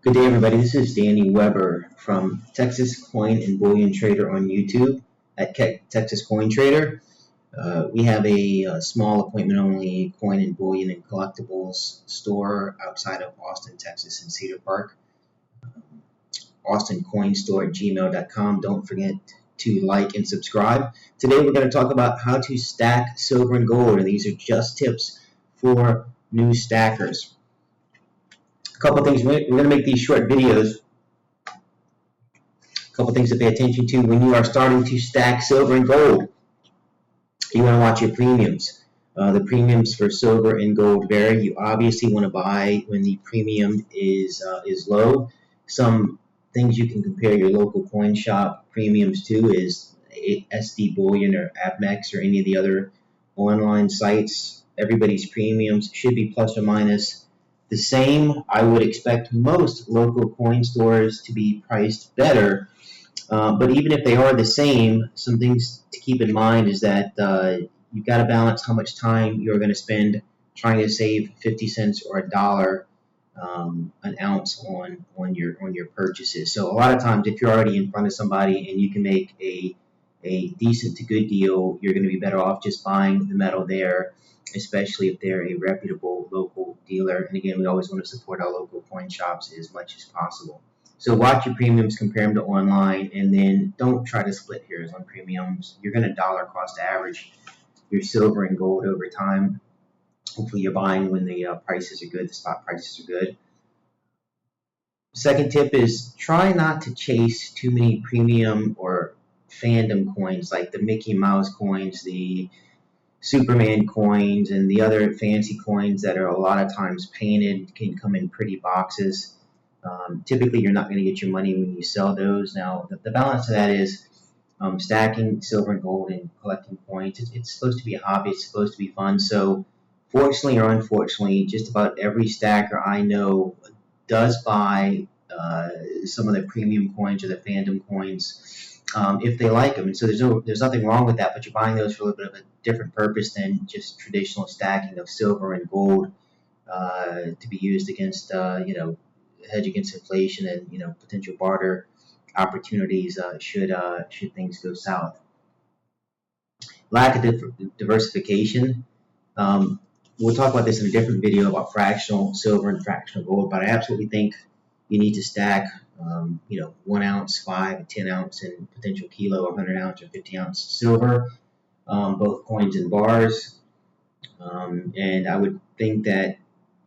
Good day, everybody. This is Danny Weber from Texas Coin and Bullion Trader on YouTube at Texas Coin Trader. We have a small appointment-only coin and bullion and collectibles store outside of Austin, Texas, in Cedar Park. AustinCoinStore@gmail.com. Don't forget to like and subscribe. Today, we're going to talk about how to stack silver and gold, and these are just tips for new stackers. A couple things. We're going to make these short videos. A couple things to pay attention to when you are starting to stack silver and gold. You want to watch your premiums. The premiums for silver and gold vary. You obviously want to buy when the premium is low. Some things you can compare your local coin shop premiums to is SD Bullion or Abmex or any of the other online sites. Everybody's premiums should be plus or minus the same. I would expect most local coin stores to be priced better, but even if they are the same, some things to keep in mind is that you've got to balance how much time you're going to spend trying to save 50 cents or a dollar an ounce on your purchases. So a lot of times, if you're already in front of somebody and you can make a decent to good deal, you're going to be better off just buying the metal there, especially if they're a reputable local dealer. And again, we always want to support our local coin shops as much as possible. So watch your premiums, compare them to online, and then don't try to split hairs on premiums. You're going to dollar cost average your silver and gold over time. Hopefully you're buying when the prices are good, the spot prices are good. Second tip is try not to chase too many premium or fandom coins like the Mickey Mouse coins, the Superman coins, and the other fancy coins that are a lot of times painted, can come in pretty boxes. Typically, you're not going to get your money when you sell those. Now, the balance of that is stacking silver and gold and collecting coins. It's supposed to be a hobby. It's supposed to be fun. So, fortunately or unfortunately, just about every stacker I know does buy some of the premium coins or the fandom coins if they like them. And so there's nothing wrong with that, but you're buying those for a little bit of a different purpose than just traditional stacking of silver and gold to be used against, hedge against inflation and, potential barter opportunities should things go south. Lack of diversification. We'll talk about this in a different video about fractional silver and fractional gold, but I absolutely think you need to stack, 1 ounce, 5, 10 ounce, and potential kilo, 100 ounce or 50 ounce silver, both coins and bars. And I would think that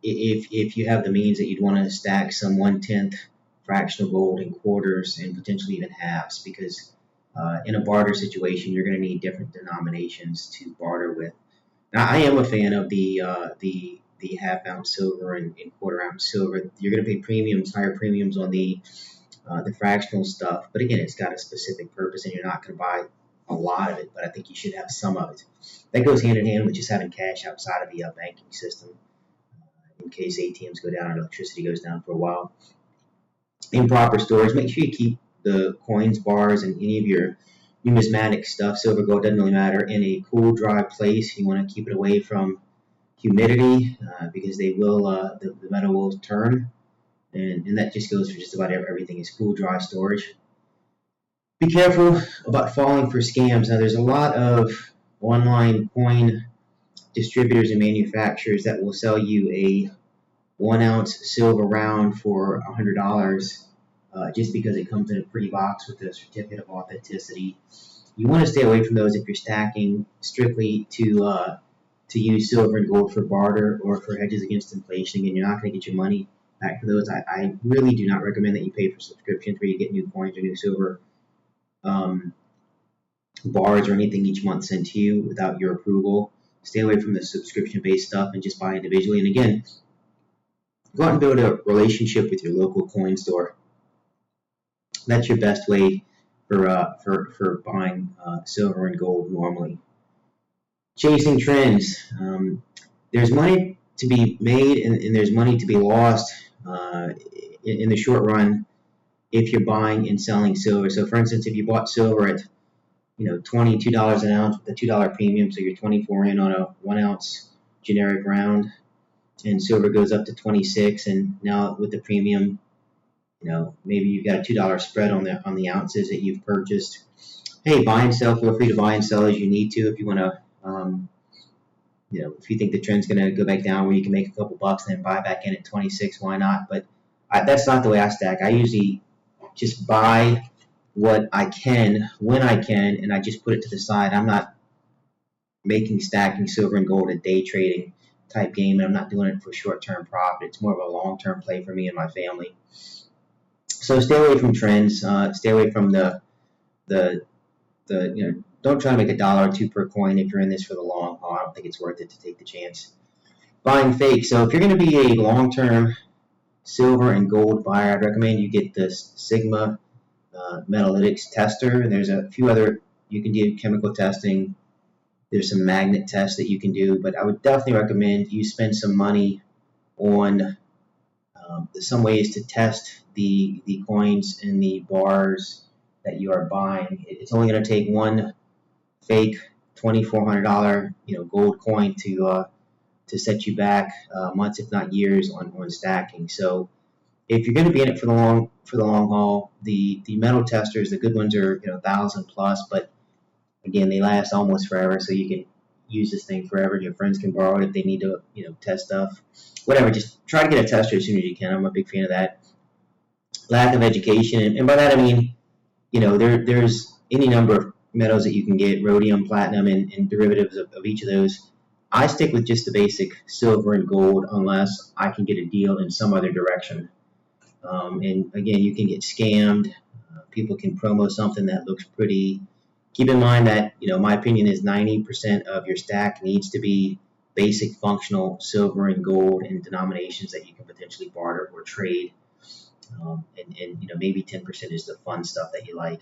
if you have the means that you'd want to stack some 1/10 fractional gold in quarters and potentially even halves, because in a barter situation, you're going to need different denominations to barter with. Now, I am a fan of the half ounce silver and quarter ounce silver. You're going to pay premiums, higher premiums on the fractional stuff, but again, it's got a specific purpose, and you're not going to buy a lot of it, but I think you should have some of it. That goes hand in hand with just having cash outside of the banking system in case ATMs go down or electricity goes down for a while. Improper storage. Make sure you keep the coins, bars, and any of your numismatic stuff, silver, gold, doesn't really matter, in a cool, dry place. You want to keep it away from humidity because they will, the metal will turn, and that just goes for just about everything. Is cool, dry storage. Be careful about falling for scams. Now, there's a lot of online coin distributors and manufacturers that will sell you a 1 ounce silver round for $100 just because it comes in a pretty box with a certificate of authenticity. You want to stay away from those if you're stacking strictly to use silver and gold for barter or for hedges against inflation. Again, you're not going to get your money back for those. I really do not recommend that you pay for subscriptions where you get new coins or new silver bars or anything each month sent to you without your approval. Stay away from the subscription-based stuff and just buy individually. And again, go out and build a relationship with your local coin store. That's your best way for buying silver and gold normally. Chasing trends. There's money to be made and there's money to be lost in the short run if you're buying and selling silver. So, for instance, if you bought silver at $22 an ounce with a $2 premium, so you're 24 in on a 1 ounce generic round, and silver goes up to 26, and now with the premium maybe you've got a $2 spread on the ounces that you've purchased. Hey, buy and sell. Feel free to buy and sell as you need to. If you want to, if you think the trend's going to go back down where you can make a couple bucks and then buy back in at 26, why not? But that's not the way I stack. I usually just buy what I can when I can, and I just put it to the side. I'm not stacking silver and gold a day trading type game, and I'm not doing it for short-term profit. It's more of a long-term play for me and my family. So stay away from trends. Stay away from the don't try to make $1 or $2 per coin if you're in this for the long haul. I don't think it's worth it to take the chance. Buying fake. So if you're going to be a long-term silver and gold buyer, I'd recommend you get the Sigma Metalytics tester. And there's a few other, you can do chemical testing. There's some magnet tests that you can do, but I would definitely recommend you spend some money on some ways to test the coins and the bars that you are buying. It's only going to take one fake $2,400 gold coin to set you back months, if not years, on stacking. So if you're going to be in it for the long haul, the metal testers, the good ones are 1,000 plus, but again, they last almost forever, so you can use this thing forever. Your friends can borrow it if they need to test stuff. Whatever, just try to get a tester as soon as you can. I'm a big fan of that. Lack of education, and by that I mean, there's any number of metals that you can get, rhodium, platinum, and derivatives of each of those. I stick with just the basic silver and gold unless I can get a deal in some other direction. And again, you can get scammed. People can promo something that looks pretty. Keep in mind that, my opinion is 90% of your stack needs to be basic functional silver and gold in denominations that you can potentially barter or trade. And maybe 10% is the fun stuff that you like.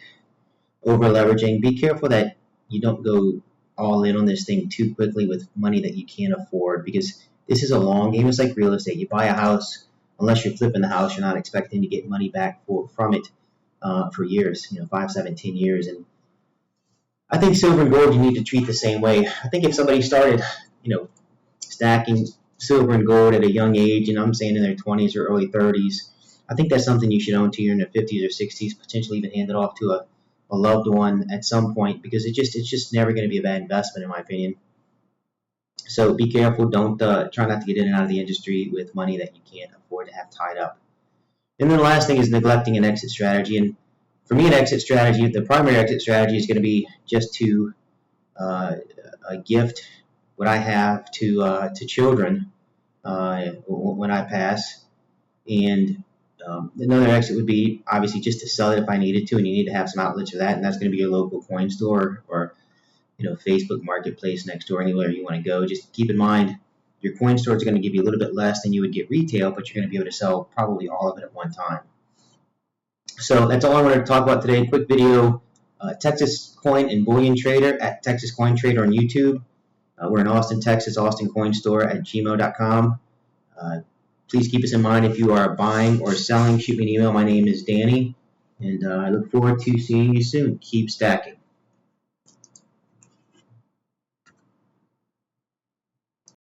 Over leveraging. Be careful that you don't go all in on this thing too quickly with money that you can't afford, because this is a long game. It's like real estate. You buy a house, unless you're flipping the house, you're not expecting to get money back from it for years, 5, 7, 10 years. And I think silver and gold you need to treat the same way. I think if somebody started, stacking silver and gold at a young age, and I'm saying in their 20s or early 30s, I think that's something you should own till you're in your 50s or 60s, potentially even hand it off to a loved one at some point, because it's just never going to be a bad investment in my opinion. So be careful. Don't try not to get in and out of the industry with money that you can't afford to have tied up. And then the last thing is neglecting an exit strategy. And for me, an exit strategy, the primary exit strategy is going to be just to gift what I have to children when I pass. And another exit would be obviously just to sell it if I needed to, and you need to have some outlets for that. And that's going to be your local coin store or Facebook Marketplace next door, anywhere you want to go. Just keep in mind your coin store is going to give you a little bit less than you would get retail, but you're going to be able to sell probably all of it at one time. So that's all I wanted to talk about today. Quick video. Texas Coin and Bullion Trader at Texas Coin Trader on YouTube. We're in Austin, Texas, Austin Coin Store at gmo.com. Please keep us in mind if you are buying or selling. Shoot me an email. My name is Danny, and I look forward to seeing you soon. Keep stacking.